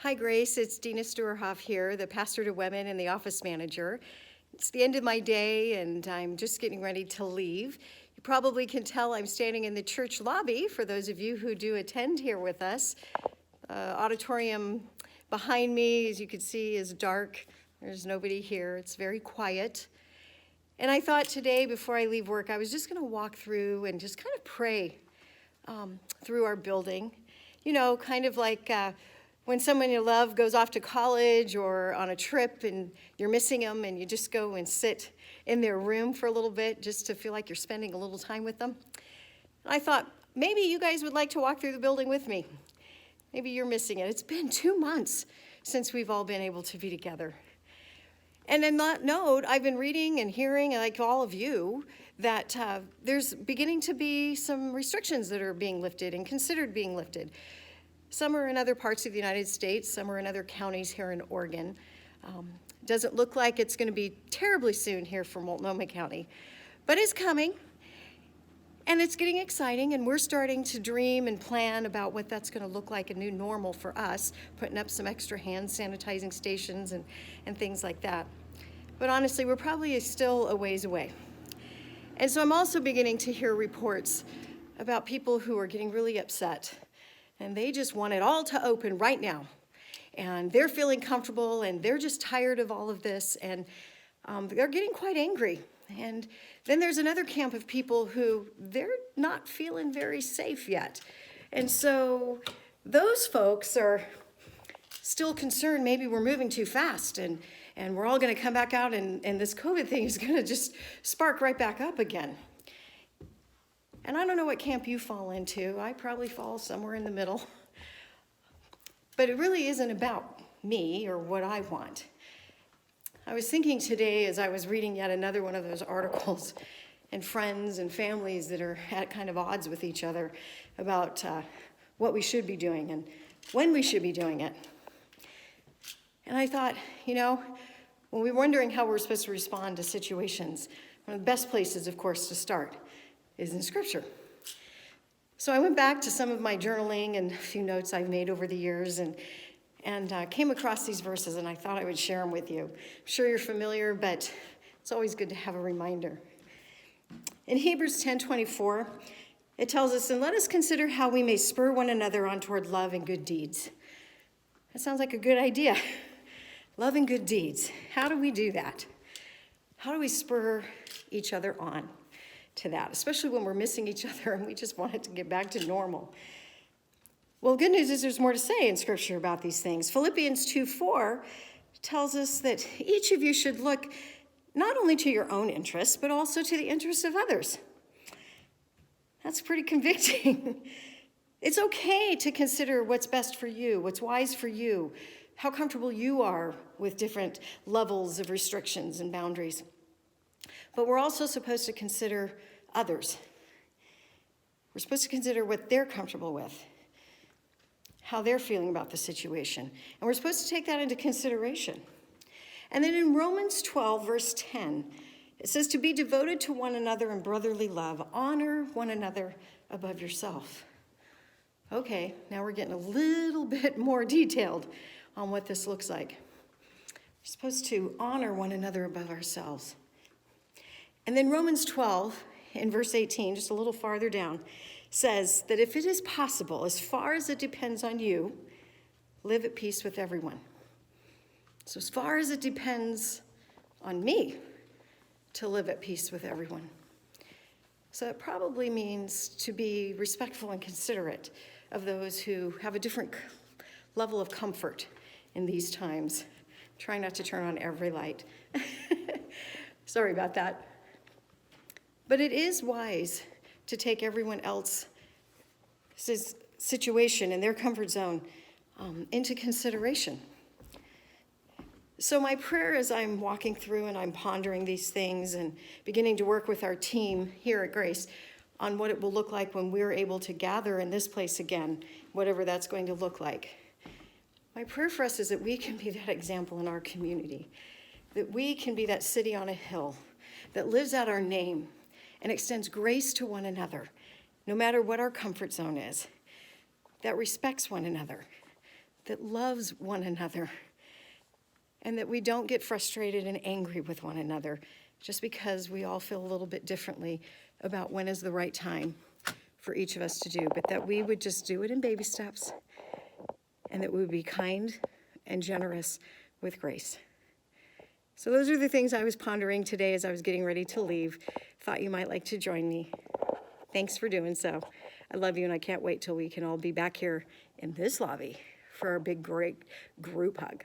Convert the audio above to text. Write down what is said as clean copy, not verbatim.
Hi, Grace. It's Dena Stuerhoff here, the pastor to women and the office manager. It's the end of my day, and I'm just getting ready to leave. You probably can tell I'm standing in the church lobby, for those of you who do attend here with us. Auditorium behind me, as you can see, is dark. There's nobody here. It's very quiet. And I thought today, before I leave work, I was just going to walk through and just kind of pray through our building. You know, kind of like when someone you love goes off to college or on a trip and you're missing them and you just go and sit in their room for a little bit just to feel like you're spending a little time with them. And I thought, maybe you guys would like to walk through the building with me. Maybe you're missing it. It's been 2 months since we've all been able to be together. And in that note, I've been reading and hearing, like all of you, that there's beginning to be some restrictions that are being lifted and considered being lifted. Some are in other parts of the United States, some are in other counties here in Oregon. Doesn't look like it's going to be terribly soon here for Multnomah County, but it's coming, and it's getting exciting, and we're starting to dream and plan about what that's going to look like, a new normal for us, putting up some extra hand sanitizing stations and things like that. But honestly, we're probably still a ways away. And so I'm also beginning to hear reports about people who are getting really upset, and they just want it all to open right now. And they're feeling comfortable, and they're just tired of all of this, and they're getting quite angry. And then there's another camp of people who they're not feeling very safe yet. And so those folks are still concerned maybe we're moving too fast, and we're all going to come back out, and this COVID thing is going to just spark right back up again. And I don't know what camp you fall into. I probably fall somewhere in the middle. But it really isn't about me or what I want. I was thinking today as I was reading yet another one of those articles, and friends and families that are at kind of odds with each other about what we should be doing and when we should be doing it. And I thought, you know, when we're wondering how we're supposed to respond to situations, one of the best places, of course, to start is in Scripture. So I went back to some of my journaling and a few notes I've made over the years and came across these verses, and I thought I would share them with you. I'm sure you're familiar, but it's always good to have a reminder. In Hebrews 10:24, it tells us, "And let us consider how we may spur one another on toward love and good deeds." That sounds like a good idea. Love and good deeds. How do we do that? How do we spur each other on to that, especially when we're missing each other and we just want it to get back to normal? Well, good news is there's more to say in Scripture about these things. Philippians 2:4 tells us that each of you should look not only to your own interests, but also to the interests of others. That's pretty convicting. It's okay to consider what's best for you, what's wise for you, how comfortable you are with different levels of restrictions and boundaries. But we're also supposed to consider others. We're supposed to consider what they're comfortable with, how they're feeling about the situation. And we're supposed to take that into consideration. And then in Romans 12, verse 10, it says to be devoted to one another in brotherly love. Honor one another above yourself. Okay, now we're getting a little bit more detailed on what this looks like. We're supposed to honor one another above ourselves. And then Romans 12, in verse 18, just a little farther down, says that if it is possible, as far as it depends on you, live at peace with everyone. So as far as it depends on me to live at peace with everyone. So it probably means to be respectful and considerate of those who have a different level of comfort in these times. Try not to turn on every light. Sorry about that. But it is wise to take everyone else's situation and their comfort zone into consideration. So my prayer as I'm walking through and I'm pondering these things and beginning to work with our team here at Grace on what it will look like when we're able to gather in this place again, whatever that's going to look like. My prayer for us is that we can be that example in our community, that we can be that city on a hill that lives out our name and extends grace to one another, no matter what our comfort zone is, that respects one another, that loves one another, and that we don't get frustrated and angry with one another just because we all feel a little bit differently about when is the right time for each of us to do, but that we would just do it in baby steps, and that we would be kind and generous with grace. So those are the things I was pondering today as I was getting ready to leave. Thought you might like to join me. Thanks for doing so. I love you, and I can't wait till we can all be back here in this lobby for our big, great group hug.